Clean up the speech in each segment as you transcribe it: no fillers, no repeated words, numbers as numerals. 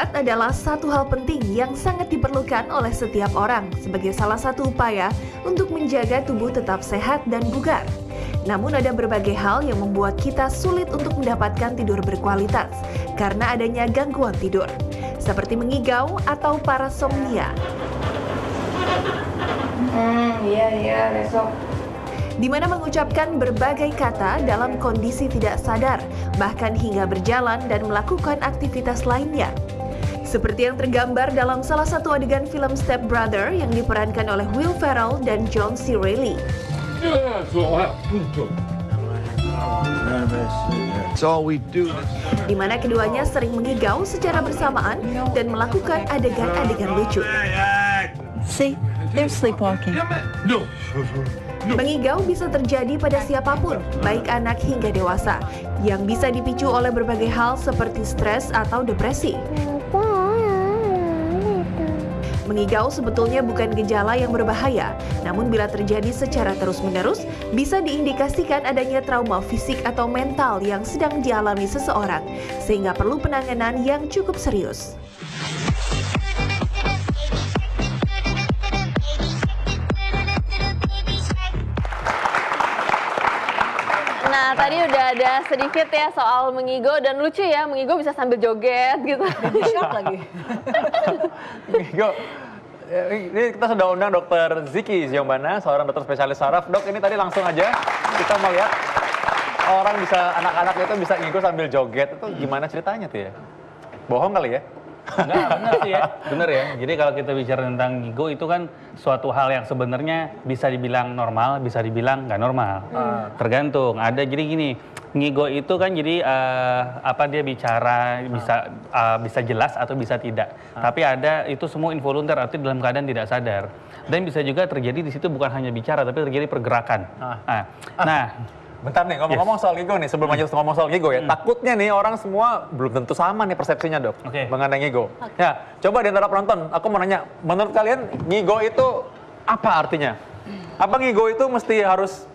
Istirahat adalah satu hal penting yang sangat diperlukan oleh setiap orang sebagai salah satu upaya untuk menjaga tubuh tetap sehat dan bugar. Namun ada berbagai hal yang membuat kita sulit untuk mendapatkan tidur berkualitas karena adanya gangguan tidur, seperti mengigau atau parasomnia. Iya, besok. Di mana mengucapkan berbagai kata dalam kondisi tidak sadar, bahkan hingga berjalan dan melakukan aktivitas lainnya. Seperti yang tergambar dalam salah satu adegan film Step Brother yang diperankan oleh Will Ferrell dan John C. Reilly. Di mana keduanya sering mengigau secara bersamaan dan melakukan adegan-adegan lucu. See, they're sleepwalking. Mengigau bisa terjadi pada siapapun, baik anak hingga dewasa, yang bisa dipicu oleh berbagai hal seperti stres atau depresi. Mengigau sebetulnya bukan gejala yang berbahaya, namun bila terjadi secara terus-menerus, bisa diindikasikan adanya trauma fisik atau mental yang sedang dialami seseorang, sehingga perlu penanganan yang cukup serius. Nah, tadi udah ada sedikit ya soal mengigo dan lucu ya, mengigo bisa sambil joget gitu. Shock lagi. Mengigo. Ini kita sudah undang Dr. Ziki Ziombana, seorang dokter spesialis saraf. Dok, ini tadi langsung aja kita mau lihat orang bisa, anak-anak itu bisa ngigo sambil joget. Itu gimana ceritanya tuh ya? Bohong kali ya? Enggak, bener sih ya. Bener ya. Jadi kalau kita bicara tentang ngigo itu kan suatu hal yang sebenarnya bisa dibilang normal, bisa dibilang nggak normal. Tergantung. Ada jadi gini, ngigo itu kan jadi apa dia bicara bisa jelas atau bisa tidak. Tapi ada itu semua involuntar, artinya dalam keadaan tidak sadar. Dan bisa juga terjadi di situ bukan hanya bicara tapi terjadi pergerakan. Nah, bentar nih, ngomong-ngomong soal ngigo nih, sebelum lanjut ngomong soal ngigo ya, takutnya nih orang semua belum tentu sama nih persepsinya, Dok, mengenai ngigo. Ya, coba di antara penonton, aku mau nanya, menurut kalian ngigo itu apa artinya? Apa ngigo itu mesti harus,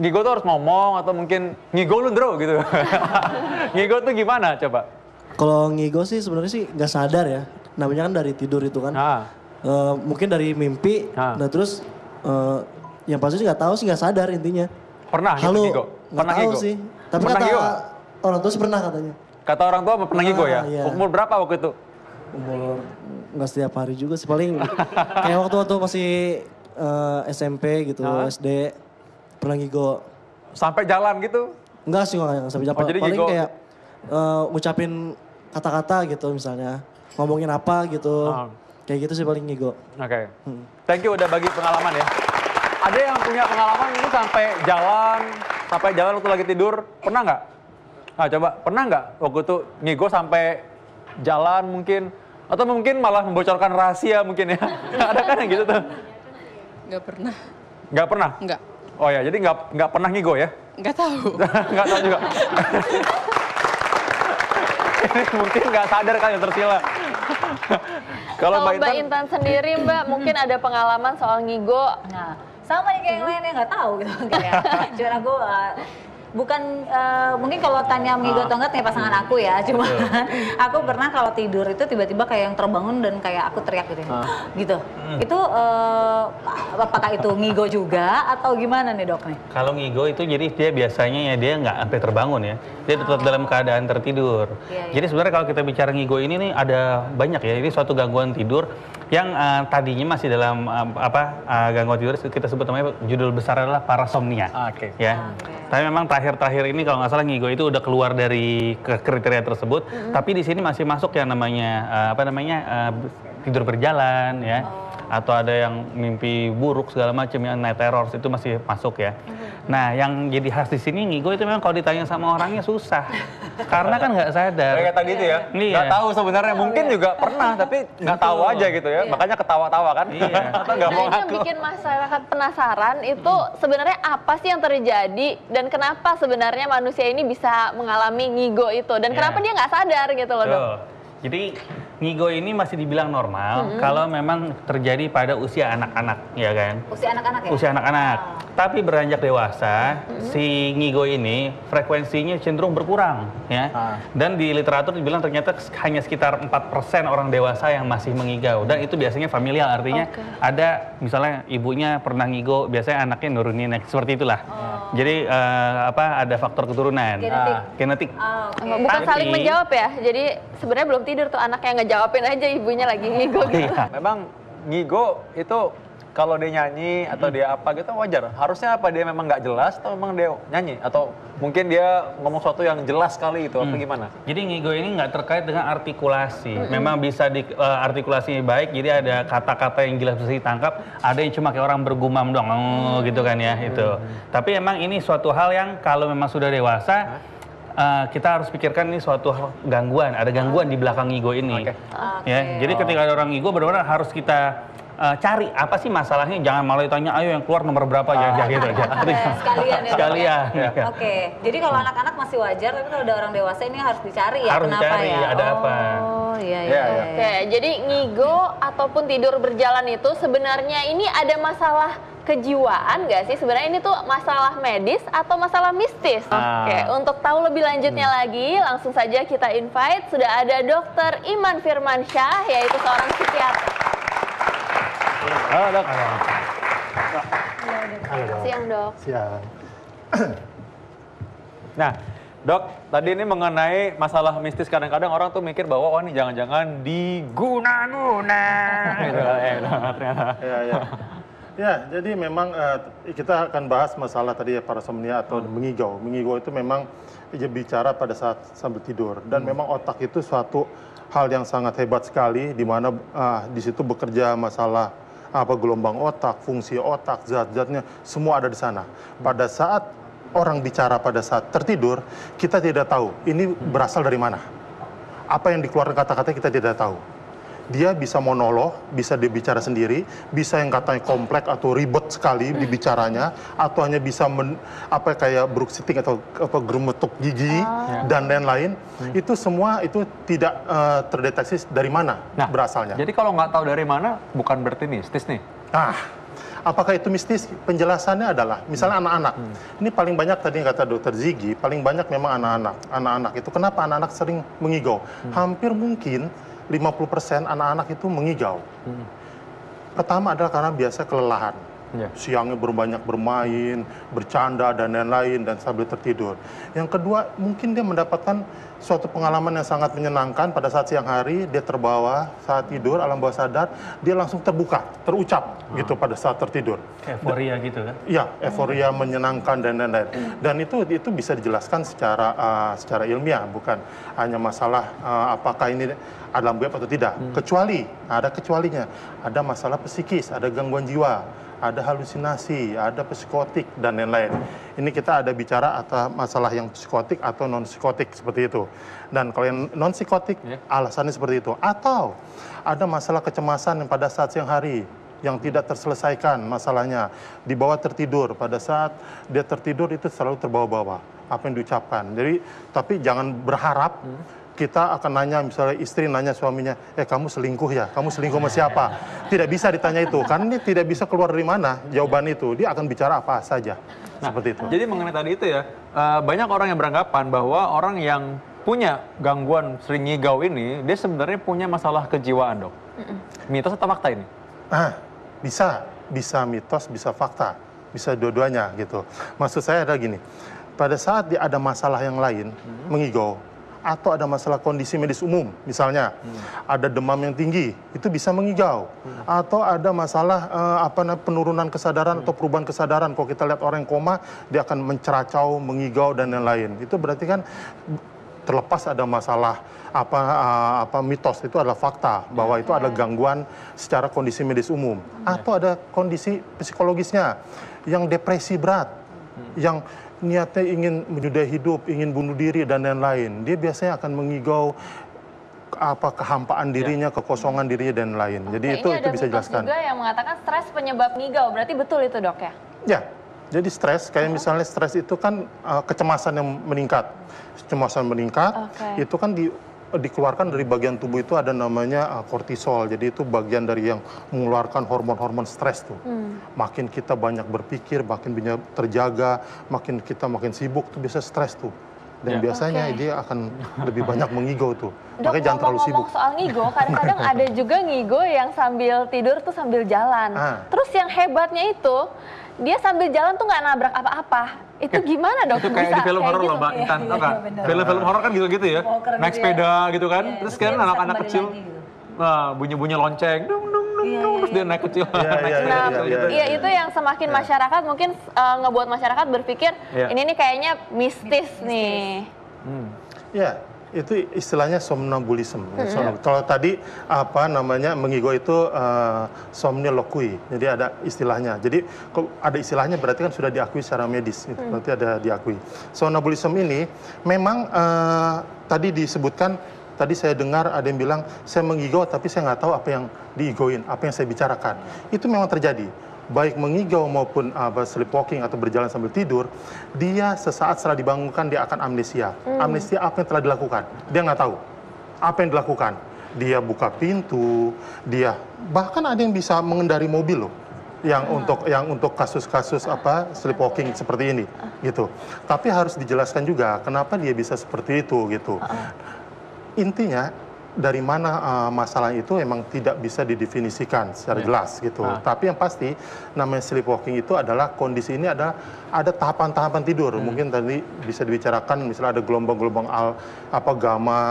ngigo tuh harus ngomong atau mungkin ngigo lu bro gitu? Ngigo tuh gimana coba? Kalau ngigo sih sebenarnya sih nggak sadar ya, namanya kan dari tidur itu kan. Mungkin dari mimpi, nah terus yang pasti sih nggak tahu sih, nggak sadar intinya. Pernah gitu ngigo? Pernah ngigo sih. Tapi pernah kata ngigo? orang tua sih pernah katanya. Kata orang tua pernah ngigo ya? Iya. Umur berapa waktu itu? Umur nggak setiap hari juga sih, paling kayak waktu masih SMP gitu, SD pernah ngigo. Sampai jalan gitu? Enggak sih, nggak sampai jalan. Jadi paling ngigo kayak ngucapin kata-kata gitu misalnya, ngomongin apa gitu. Kayak gitu sih paling ngigo. Oke. Thank you udah bagi pengalaman ya. Ada yang punya pengalaman ini sampai jalan waktu lagi tidur, pernah nggak? Nah coba, pernah nggak waktu itu ngigo sampai jalan mungkin? Atau mungkin malah membocorkan rahasia mungkin ya? Ada kan yang gitu tuh? Nggak pernah. Nggak pernah? Nggak. Oh ya, jadi nggak pernah ngigo ya? Nggak tahu. Nggak tahu juga. Ini mungkin nggak sadar kan yang tersila. Kalau Mbak Intan sendiri, Mbak, mungkin ada pengalaman soal ngigo. Nah, sama nih kayak yang lainnya nggak tahu gitu. Kayak cuman aku bukan mungkin kalau tanya ngigo atau enggak tanya pasangan aku ya, cuma aku pernah kalau tidur itu tiba-tiba kayak yang terbangun dan kayak aku teriak gitu. Gitu. Itu apakah itu ngigo juga atau gimana nih, Dok nih? kalau ngigo itu jadi dia biasanya ya dia nggak sampai terbangun ya. Dia tetap dalam keadaan tertidur. Jadi sebenarnya kalau kita bicara ngigo ini nih ada banyak ya. Ini suatu gangguan tidur yang tadinya masih dalam gangguan tidur kita sebut namanya judul besar adalah parasomnia. Ya. Tapi memang terakhir-terakhir ini kalau nggak salah ngigo itu udah keluar dari kriteria tersebut. Tapi di sini masih masuk yang namanya tidur berjalan ya. Atau ada yang mimpi buruk segala macam yang night terror itu masih masuk ya. Nah, yang jadi khas di sini ngigo itu memang kalau ditanya sama orangnya susah. Karena kan nggak sadar. Kayak tadi itu ya, nggak tahu sebenarnya. Mungkin juga pernah, tapi nggak tahu aja gitu ya. Makanya ketawa-tawa kan. Atau nggak mau Nah, itu yang bikin masyarakat penasaran itu sebenarnya apa sih yang terjadi dan kenapa sebenarnya manusia ini bisa mengalami ngigo itu dan kenapa dia nggak sadar gitu loh, Dok. Jadi ngigo ini masih dibilang normal kalau memang terjadi pada usia anak-anak, ya kan? Usia anak-anak ya? Usia anak-anak. Tapi beranjak dewasa, si ngigo ini frekuensinya cenderung berkurang, ya. Dan di literatur dibilang ternyata hanya sekitar 4% orang dewasa yang masih mengigau. Dan itu biasanya familial, artinya ada misalnya ibunya pernah ngigo, biasanya anaknya nurunin, seperti itulah. Jadi ada faktor keturunan. Genetik. Bukan saling menjawab ya. Jadi sebenarnya belum tidur tuh anak yang ngejawabin aja ibunya lagi ngigo gitu. Memang ngigo itu kalau dia nyanyi atau dia apa gitu wajar. Harusnya apa dia memang nggak jelas atau memang dia nyanyi atau mungkin dia ngomong sesuatu yang jelas sekali itu atau gimana? Jadi ngigo ini nggak terkait dengan artikulasi. Memang bisa artikulasinya baik. Jadi ada kata-kata yang jelas bisa ditangkap. Ada yang cuma kayak orang bergumam doang, gitu kan ya itu. Tapi emang ini suatu hal yang kalau memang sudah dewasa. Kita harus pikirkan ini suatu gangguan, ada gangguan di belakang ngigo ini. Ya, jadi ketika ada orang ngigo benar-benar harus kita cari apa sih masalahnya, jangan malah ditanya ayo yang keluar nomor berapa ya gitu aja. Sekalian. Oke. Jadi kalau anak-anak masih wajar, tapi kalau udah orang dewasa ini harus dicari ya, harus kenapa dicari, ya? ada apa. Oh iya. Oke, jadi ngigo ataupun tidur berjalan itu sebenarnya ini ada masalah kejiwaan nggak sih? Sebenarnya ini tuh masalah medis atau masalah mistis? Oke, untuk tahu lebih lanjutnya lagi, langsung saja kita invite, sudah ada Dr. Iman Firmansyah, yaitu seorang psikiater. Halo dok. Siang dok. Siang. Nah, dok, tadi ini mengenai masalah mistis, kadang-kadang orang tuh mikir bahwa ini jangan-jangan diguna-guna. Ya, jadi memang kita akan bahas masalah tadi ya parasomnia atau mengigau. Mengigau itu memang bicara pada saat sambil tidur dan memang otak itu suatu hal yang sangat hebat sekali di mana di situ bekerja masalah gelombang otak, fungsi otak, zat-zatnya semua ada di sana. Pada saat orang bicara pada saat tertidur, kita tidak tahu ini berasal dari mana. Apa yang dikeluarkan kata-kata kita tidak tahu. Dia bisa monolog, bisa dia bicara sendiri, bisa yang katanya kompleks atau ribet sekali dibicaranya, atau hanya bisa kayak bruxisting atau gemetuk gigi dan lain-lain. Itu semua itu tidak terdeteksi dari mana berasalnya. Jadi kalau nggak tahu dari mana, bukan berarti mistis nih. Apakah itu mistis? Penjelasannya adalah, misalnya anak-anak. Ini paling banyak tadi yang kata Dokter Ziggy, paling banyak memang anak-anak. Anak-anak itu kenapa anak-anak sering mengigau? Hampir mungkin 50% anak-anak itu mengigau. Pertama adalah karena biasa kelelahan. Siangnya berbanyak bermain, bercanda, dan lain-lain, dan sambil tertidur. Yang kedua, mungkin dia mendapatkan suatu pengalaman yang sangat menyenangkan pada saat siang hari, dia terbawa saat tidur, alam bawah sadar, dia langsung terbuka, terucap gitu pada saat tertidur. Euforia gitu kan? Iya, euforia menyenangkan dan lain-lain. Dan itu bisa dijelaskan secara ilmiah, bukan hanya masalah apakah ini alam gaib atau tidak. Kecuali, ada kecualinya, ada masalah psikis, ada gangguan jiwa, ada halusinasi, ada psikotik, dan lain-lain. Ini kita ada bicara atau masalah yang psikotik atau non-psikotik, seperti itu. Dan kalau yang non-psikotik, alasannya seperti itu. Atau ada masalah kecemasan yang pada saat siang hari, yang tidak terselesaikan masalahnya, di bawah tertidur. Pada saat dia tertidur itu selalu terbawa-bawa, apa yang diucapkan. Jadi, tapi jangan berharap, kita akan nanya, misalnya istri nanya suaminya, kamu selingkuh ya? Kamu selingkuh sama siapa? Tidak bisa ditanya itu, karena ini tidak bisa keluar dari mana jawaban itu. Dia akan bicara apa saja, seperti itu. Jadi mengenai tadi itu ya, banyak orang yang beranggapan bahwa orang yang punya gangguan sering ngigau ini, dia sebenarnya punya masalah kejiwaan, dok. Mitos atau fakta ini? Bisa mitos, bisa fakta, bisa dua-duanya gitu. Maksud saya adalah gini, pada saat dia ada masalah yang lain, mengigau, atau ada masalah kondisi medis umum, misalnya ada demam yang tinggi, itu bisa mengigau. Atau ada masalah penurunan kesadaran atau perubahan kesadaran. Kalau kita lihat orang yang koma, dia akan menceracau, mengigau, dan lain-lain. Itu berarti kan terlepas ada masalah mitos, itu adalah fakta bahwa itu adalah gangguan secara kondisi medis umum. Atau ada kondisi psikologisnya yang depresi berat, yang niatnya ingin menyudahi hidup, ingin bunuh diri, dan lain-lain. Dia biasanya akan mengigau kehampaan dirinya, kekosongan dirinya, dan lain. Jadi itu bisa dijelaskan. Ada juga yang mengatakan stres penyebab ngigau. Berarti betul itu, dok ya? Ya, jadi stres, kayak misalnya stres itu kan kecemasan yang meningkat. Kecemasan meningkat, itu kan dikeluarkan dari bagian tubuh itu ada namanya kortisol. Jadi itu bagian dari yang mengeluarkan hormon-hormon stres tuh. Makin kita banyak berpikir, makin banyak terjaga, makin kita makin sibuk tuh bisa stres tuh. Dan biasanya dia akan lebih banyak mengigo tuh. Dok, makanya jangan terlalu sibuk. Ngomong soal ngigo, kadang-kadang ada juga ngigo yang sambil tidur tuh sambil jalan. Terus yang hebatnya itu, dia sambil jalan tuh nggak nabrak apa-apa. Itu gimana dok? Itu kayak di film horor loh Mbak Intan, tau nggak? Film-film horor kan gitu-gitu ya, naik sepeda gitu kan, terus kan anak-anak kecil, bunyi-bunyi lonceng, terus dia naik kecil. Iya itu yang semakin masyarakat mungkin ngebuat masyarakat berpikir ini nih kayaknya mistis nih. Ya, itu istilahnya somnambulisme. Kalau tadi apa namanya mengigo itu somniloquy. Jadi ada istilahnya. Jadi kalau ada istilahnya berarti kan sudah diakui secara medis. Gitu. Berarti ada diakui. Somnambulisme ini memang tadi disebutkan. Tadi saya dengar ada yang bilang saya mengigo tapi saya nggak tahu apa yang diigoin, apa yang saya bicarakan. Itu memang terjadi. Baik mengigau maupun sleepwalking atau berjalan sambil tidur, dia sesaat setelah dibangunkan dia akan amnesia. Amnesia apa yang telah dilakukan, dia nggak tahu apa yang dilakukan. Dia buka pintu, dia bahkan ada yang bisa mengendari mobil loh, yang untuk kasus-kasus sleepwalking seperti ini gitu. Tapi harus dijelaskan juga kenapa dia bisa seperti itu gitu. Intinya dari mana masalah itu emang tidak bisa didefinisikan secara jelas gitu. Tapi yang pasti namanya sleepwalking itu adalah kondisi ini ada tahapan-tahapan tidur. Mungkin tadi bisa dibicarakan misalnya ada gelombang-gelombang gamma,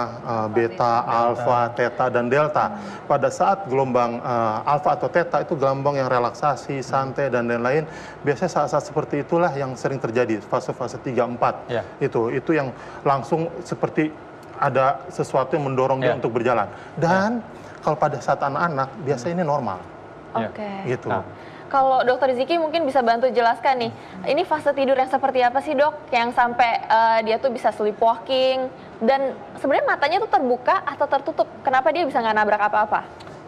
beta, alfa, theta dan delta. Pada saat gelombang alfa atau theta itu gelombang yang relaksasi, santai dan lain-lain. Biasanya saat-saat seperti itulah yang sering terjadi fase-fase 3-4. Itu yang langsung seperti ada sesuatu yang mendorong dia untuk berjalan. Dan kalau pada saat anak-anak, biasanya ini normal. Gitu. Kalau Dokter Ziki mungkin bisa bantu jelaskan nih, ini fase tidur yang seperti apa sih dok? Yang sampai dia tuh bisa sleepwalking, dan sebenarnya matanya tuh terbuka atau tertutup? Kenapa dia bisa nggak nabrak apa-apa?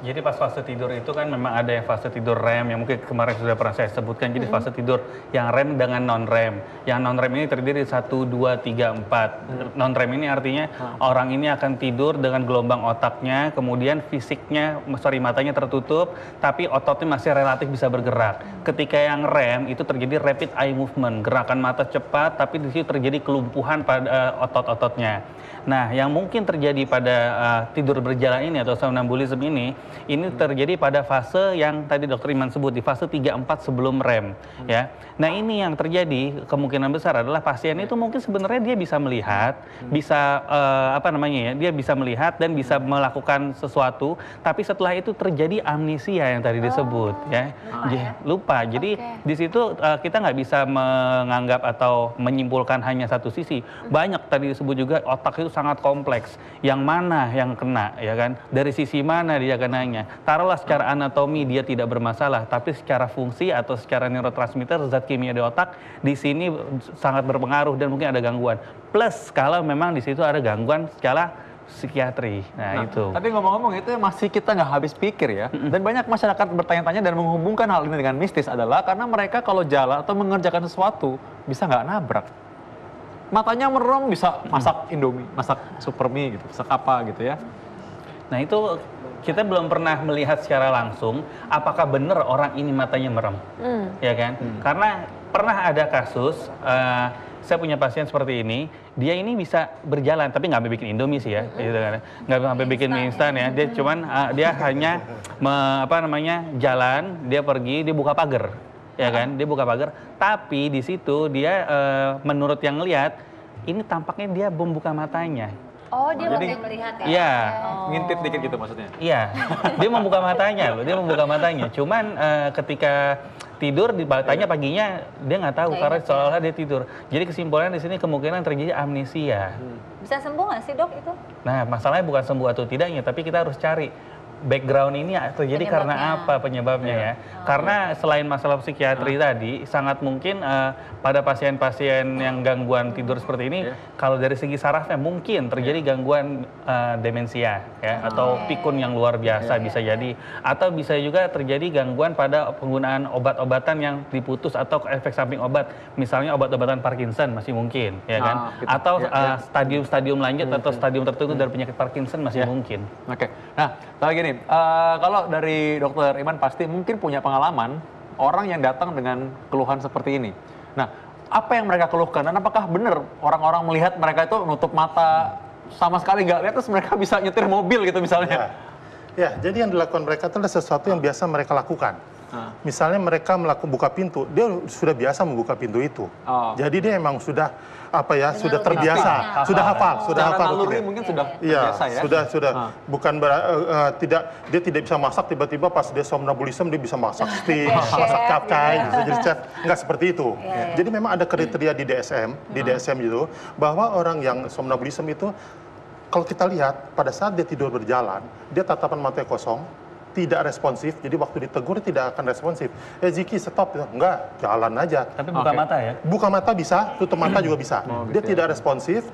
Jadi pas fase tidur itu kan memang ada yang fase tidur REM yang mungkin kemarin sudah pernah saya sebutkan. Jadi fase tidur yang REM dengan non-REM. Yang non-REM ini terdiri 1, 2, 3, 4. Non-REM ini artinya orang ini akan tidur dengan gelombang otaknya, kemudian matanya tertutup, tapi ototnya masih relatif bisa bergerak. Ketika yang REM itu terjadi rapid eye movement, gerakan mata cepat, tapi di situ terjadi kelumpuhan pada otot-ototnya. Nah, yang mungkin terjadi pada tidur berjalan ini atau somnambulisme ini terjadi pada fase yang tadi Dokter Iman sebut, di fase 3-4 sebelum REM. Ya. Nah, ini yang terjadi kemungkinan besar adalah pasien itu mungkin sebenarnya dia bisa melihat, bisa dia bisa melihat dan bisa melakukan sesuatu, tapi setelah itu terjadi amnesia yang tadi disebut. Lupa. Jadi di situ kita nggak bisa menganggap atau menyimpulkan hanya satu sisi. Banyak tadi disebut juga otak itu sangat kompleks. Yang mana yang kena, ya kan? Dari sisi mana dia kenanya? Taruhlah secara anatomi dia tidak bermasalah, tapi secara fungsi atau secara neurotransmitter, zat kimia di otak di sini sangat berpengaruh dan mungkin ada gangguan. Plus kalau memang di situ ada gangguan secara psikiatri. Nah itu. Tapi ngomong-ngomong itu masih kita nggak habis pikir ya. Dan banyak masyarakat bertanya-tanya dan menghubungkan hal ini dengan mistis adalah karena mereka kalau jalan atau mengerjakan sesuatu bisa nggak nabrak. Matanya merem, bisa masak Indomie, masak super mie gitu, masak apa gitu ya. Nah itu kita belum pernah melihat secara langsung apakah benar orang ini matanya merem, ya kan? Karena pernah ada kasus, saya punya pasien seperti ini, dia ini bisa berjalan, tapi nggak sampai bikin Indomie sih ya, gitu kan? Nggak sampai bikin mie instan ya, dia cuman dia hanya jalan, dia pergi, dia buka pagar. Ya kan, dia buka pagar, tapi di situ dia menurut yang ngelihat ini tampaknya dia membuka matanya. Oh, dia masih melihat ya? Iya. Ngintip dikit gitu maksudnya? Iya, dia membuka matanya loh, dia membuka matanya. Cuman ketika tidur ditanya paginya dia nggak tahu karena seolah-olah dia tidur. Jadi kesimpulannya di sini kemungkinan terjadi amnesia. Bisa sembuh nggak sih dok itu? Nah, masalahnya bukan sembuh atau tidaknya, tapi kita harus cari background ini terjadi karena apa penyebabnya ya? Karena selain masalah psikiatri tadi, sangat mungkin pada pasien-pasien yang gangguan tidur seperti ini, kalau dari segi sarafnya mungkin terjadi gangguan demensia ya, atau pikun yang luar biasa bisa jadi, atau bisa juga terjadi gangguan pada penggunaan obat-obatan yang diputus atau efek samping obat, misalnya obat-obatan Parkinson masih mungkin, ya kan? Atau stadium-stadium lanjut atau stadium tertentu dari penyakit Parkinson masih mungkin. Oke. Nah, lagi nih, kalau dari Dokter Iman pasti mungkin punya pengalaman orang yang datang dengan keluhan seperti ini. Nah, apa yang mereka keluhkan dan apakah benar orang-orang melihat mereka itu nutup mata sama sekali nggak lihat terus mereka bisa nyetir mobil gitu misalnya? Ya, jadi yang dilakukan mereka itu adalah sesuatu yang biasa mereka lakukan. Misalnya mereka buka pintu, dia sudah biasa membuka pintu itu. Jadi dia emang sudah sudah terbiasa, sudah hafal naluri mungkin sudah terbiasa ya. Sudah. Bukan dia tidak bisa masak tiba-tiba pas dia somnambulisme dia bisa masak steak, masak capcay, bisa jadi chef. Enggak seperti itu. Jadi memang ada kriteria di DSM itu bahwa orang yang somnambulisme itu kalau kita lihat pada saat dia tidur berjalan, dia tatapan matanya kosong, tidak responsif, jadi waktu ditegur tidak akan responsif. Ziki stop, enggak, jalan aja. Tapi buka mata ya? Buka mata bisa, tutup mata juga bisa. Dia tidak responsif,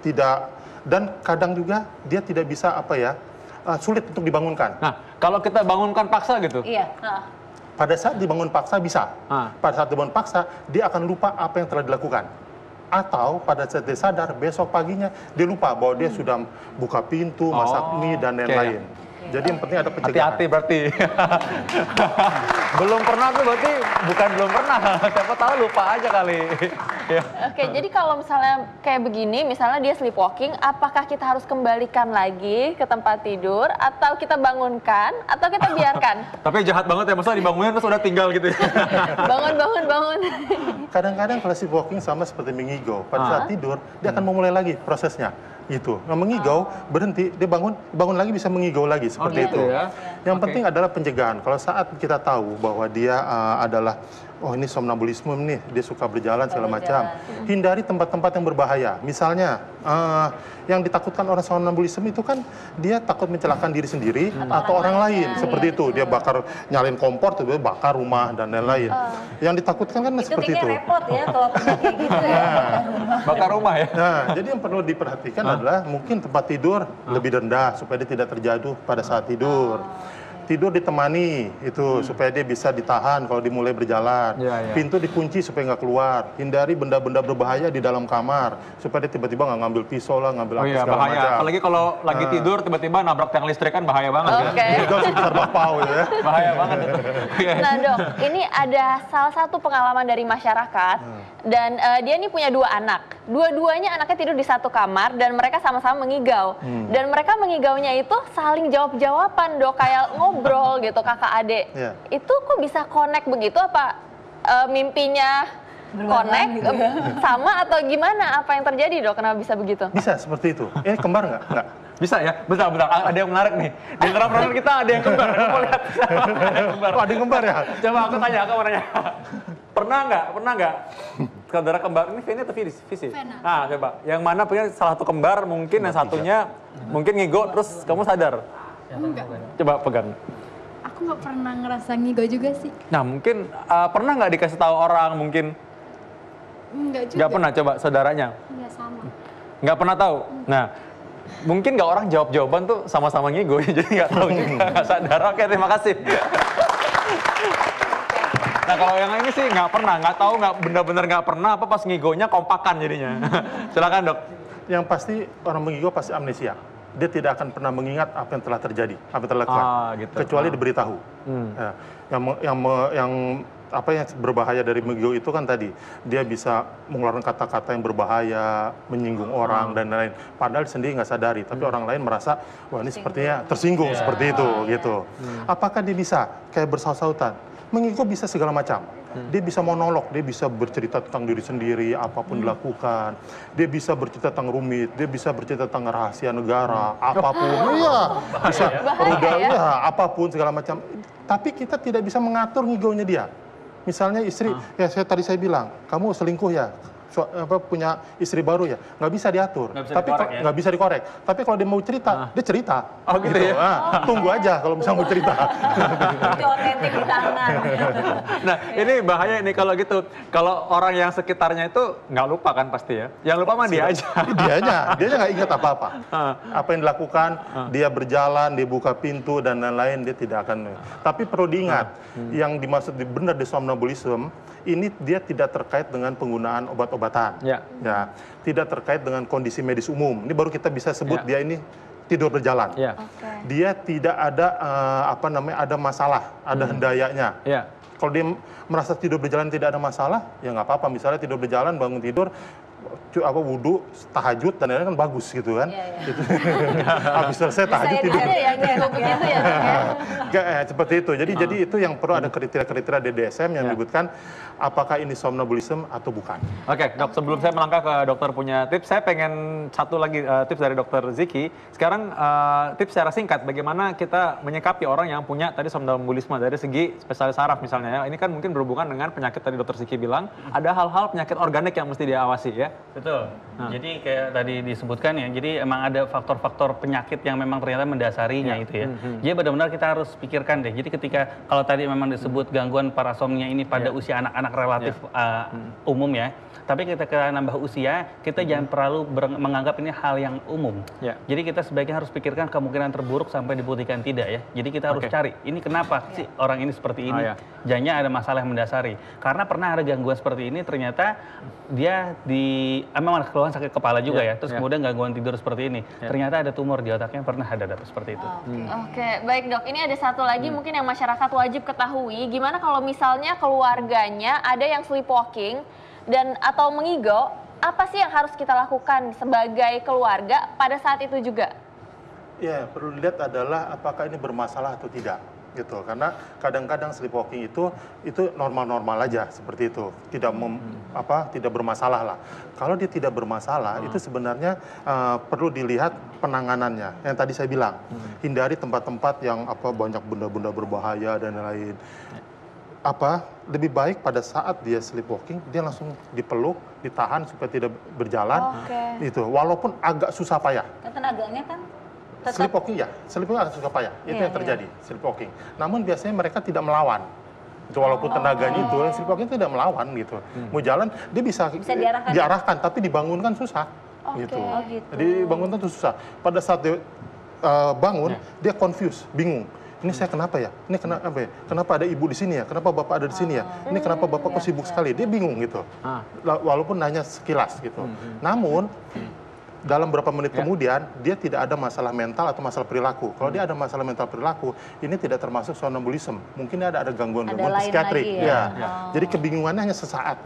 tidak, dan kadang juga dia tidak bisa sulit untuk dibangunkan. Nah, kalau kita bangunkan paksa gitu? Iya. Pada saat dibangun paksa bisa. Pada saat dibangun paksa, dia akan lupa apa yang telah dilakukan. Atau pada saat dia sadar, besok paginya dia lupa bahwa dia sudah buka pintu, masak mie, dan lain-lain. Jadi yang penting ada pencegahan. Hati-hati berarti. Belum pernah tuh berarti bukan belum pernah. Siapa tahu lupa aja kali. Oke, jadi kalau misalnya kayak begini, misalnya dia sleepwalking, apakah kita harus kembalikan lagi ke tempat tidur, atau kita bangunkan, atau kita biarkan? Tapi jahat banget ya, masa dibangunin terus udah tinggal gitu ya. Bangun. Kadang-kadang kalau sleepwalking sama seperti mengigau. Pada saat tidur, dia akan memulai lagi prosesnya. Gitu. Nah, mengigau, berhenti, dia bangun lagi bisa mengigau lagi seperti itu. Yang penting adalah pencegahan. Kalau saat kita tahu bahwa dia adalah ini somnambulisme nih, dia suka berjalan segala macam. Hindari tempat-tempat yang berbahaya. Misalnya yang ditakutkan orang somnambulisme itu kan dia takut mencelakakan diri sendiri atau orang lain. Seperti itu, dia nyalain kompor, tiba-tiba bakar rumah dan lain-lain. Yang ditakutkan kan seperti itu. Itu repot ya kalau kayak gitu ya. Bakar rumah ya. Nah, jadi yang perlu diperhatikan adalah mungkin tempat tidur lebih rendah supaya dia tidak terjatuh pada saat tidur. Tidur ditemani itu supaya dia bisa ditahan kalau dimulai berjalan. Pintu dikunci supaya nggak keluar. Hindari benda-benda berbahaya di dalam kamar supaya dia tiba-tiba nggak ngambil pisau lah, ngambil apa segala bahaya. macam. Apalagi kalau lagi tidur tiba-tiba nabrak tiang listrik kan bahaya banget Itu sebesar bakpao ya. Bahaya banget. Nah dok, ini ada salah satu pengalaman dari masyarakat dan dia ini punya 2 anak. Dua-duanya anaknya tidur di satu kamar dan mereka sama-sama mengigau. Dan mereka mengigaunya itu saling jawab-jawaban dok, kayak ngobrol gitu kakak adik. Itu kok bisa connect begitu, apa mimpinya connect sama atau gimana, apa yang terjadi dok, kenapa bisa begitu? Bisa seperti itu. Ini kembar nggak? Nggak. Bisa ya? Bentar. Ada yang menarik nih. Di antara kita ada yang kembar. Aku mau lihat. Ada yang kembar ya? Coba aku mau nanya. Pernah nggak? Saudara kembar, ini Veni atau Visi? Nah, coba. Yang mana punya salah satu kembar, mungkin yang satunya mungkin ngigo, terus kamu sadar? Enggak. Coba pegang. Aku nggak pernah ngerasa ngigo juga sih. Nah, mungkin pernah nggak dikasih tahu orang mungkin? Enggak juga. Nggak pernah, coba saudaranya? Iya, sama. Nggak pernah tahu? Nah, mungkin nggak orang jawab-jawaban tuh sama-sama ngigo, jadi nggak tahu juga, nggak sadar. Oke, terima kasih. Nah, kalau yang ini sih nggak pernah, nggak tahu, benar-benar nggak pernah, apa pas ngigonya kompakan jadinya. Silakan dok. Yang pasti orang mengigo pasti amnesia. Dia tidak akan pernah mengingat apa yang telah terjadi, apa yang telah dilakukan, gitu. kecuali diberitahu. Yang berbahaya dari mengigo itu kan tadi, dia bisa mengeluarkan kata-kata yang berbahaya, menyinggung orang dan lain-lain. Padahal sendiri nggak sadari, tapi orang lain merasa, wah ini sepertinya tersinggung seperti itu, gitu. Apakah dia bisa kayak bersaut-sautan? Mengigo bisa segala macam. Dia bisa monolog, dia bisa bercerita tentang diri sendiri, apapun dilakukan. Dia bisa bercerita tentang rumit, dia bisa bercerita tentang rahasia negara, apapun. Bisa apapun segala macam. Tapi kita tidak bisa mengatur ngigonya dia. Misalnya istri, saya bilang, kamu selingkuh ya? punya istri baru ya, nggak bisa diatur, tapi nggak bisa dikorek. Tapi kalau dia mau cerita, dia cerita. Oh gitu ya? Tunggu aja kalau misalnya mau cerita. Itu otentik di tangan. Nah ini bahaya ini kalau gitu. Kalau orang yang sekitarnya itu nggak lupa kan pasti ya. Yang lupa mah dia aja. Dia nggak ingat apa-apa. Apa yang dilakukan, dia berjalan, dia buka pintu dan lain-lain, dia tidak akan. Tapi perlu diingat, yang dimaksud benar di somnambulisme, ini dia tidak terkait dengan penggunaan obat-obatan. Ya, tidak terkait dengan kondisi medis umum. Ini baru kita bisa sebut dia ini tidur berjalan. Dia tidak ada ada masalah, ada hendayanya. Kalau dia merasa tidur berjalan tidak ada masalah, ya nggak apa-apa. Misalnya tidur berjalan, bangun tidur, wudhu, tahajud dan lain-lain kan bagus gitu kan. Habis selesai tahajud tidur. Seperti itu. Jadi itu yang perlu ada kriteria-kriteria DSM yang menyebutkan apakah ini somnambulisme atau bukan. Oke, Dok, sebelum saya melangkah ke dokter punya tips, saya pengen satu lagi tips dari dokter Ziki. Sekarang tips secara singkat bagaimana kita menyikapi orang yang punya tadi somnambulisme dari segi spesialis saraf misalnya ya. Ini kan mungkin berhubungan dengan penyakit tadi dokter Ziki bilang ada hal-hal penyakit organik yang mesti diawasi ya. Betul. Jadi kayak tadi disebutkan ya, jadi emang ada faktor-faktor penyakit yang memang ternyata mendasarinya itu ya. Jadi benar-benar kita harus pikirkan deh. Jadi ketika kalau tadi memang disebut gangguan parasomnia ini pada usia anak-anak relatif umum ya. Tapi ketika nambah usia, kita jangan terlalu menganggap ini hal yang umum. Jadi kita sebaiknya harus pikirkan kemungkinan terburuk sampai dibuktikan tidak ya. Jadi kita harus cari, ini kenapa sih orang ini seperti ini? Jangan ada masalah yang mendasari. Karena pernah ada gangguan seperti ini, ternyata dia memang keluhan sakit kepala juga ya. Terus kemudian gangguan tidur seperti ini. Ternyata ada tumor di otaknya, pernah ada seperti itu. Oke, baik Dok. Ini ada satu lagi mungkin yang masyarakat wajib ketahui. Gimana kalau misalnya keluarganya ada yang sleepwalking dan atau mengigo, apa sih yang harus kita lakukan sebagai keluarga pada saat itu juga? Ya, perlu dilihat adalah apakah ini bermasalah atau tidak, gitu. Karena kadang-kadang sleepwalking itu normal-normal aja seperti itu, tidak bermasalah lah. Kalau dia tidak bermasalah, itu sebenarnya perlu dilihat penanganannya. Yang tadi saya bilang, hindari tempat-tempat yang banyak benda-benda berbahaya dan lain-lain. Lebih baik pada saat dia sleepwalking dia langsung dipeluk, ditahan supaya tidak berjalan. Itu walaupun agak susah payah. Tenaganya kan tetap... Sleepwalking agak susah payah. Itu yang terjadi sleepwalking. Namun biasanya mereka tidak melawan. Walaupun tenaganya itu sleepwalking tidak melawan gitu. Mau jalan dia bisa diarahkan tapi dibangunkan susah. Gitu. Jadi bangunkan itu susah. Pada saat dia bangun dia confused, bingung. Ini saya kenapa ya? Ini kenapa ya? Kenapa ada ibu di sini ya? Kenapa bapak ada di sini ya? Ini kenapa bapak kok sibuk sekali? Dia bingung gitu. Walaupun hanya sekilas gitu. Namun dalam beberapa menit kemudian dia tidak ada masalah mental atau masalah perilaku. Kalau dia ada masalah mental perilaku, ini tidak termasuk somnambulisme. Mungkin ada gangguan-gangguan psikiatrik. Jadi kebingungannya hanya sesaat.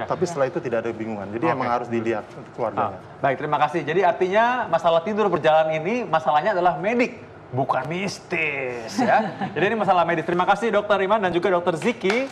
Tapi setelah itu tidak ada kebingungan. Jadi emang harus dilihat untuk keluarganya. Baik, terima kasih. Jadi artinya masalah tidur berjalan ini masalahnya adalah medik. Bukan mistis ya. Jadi ini masalah medis. Terima kasih Dokter Iman dan juga Dokter Ziki.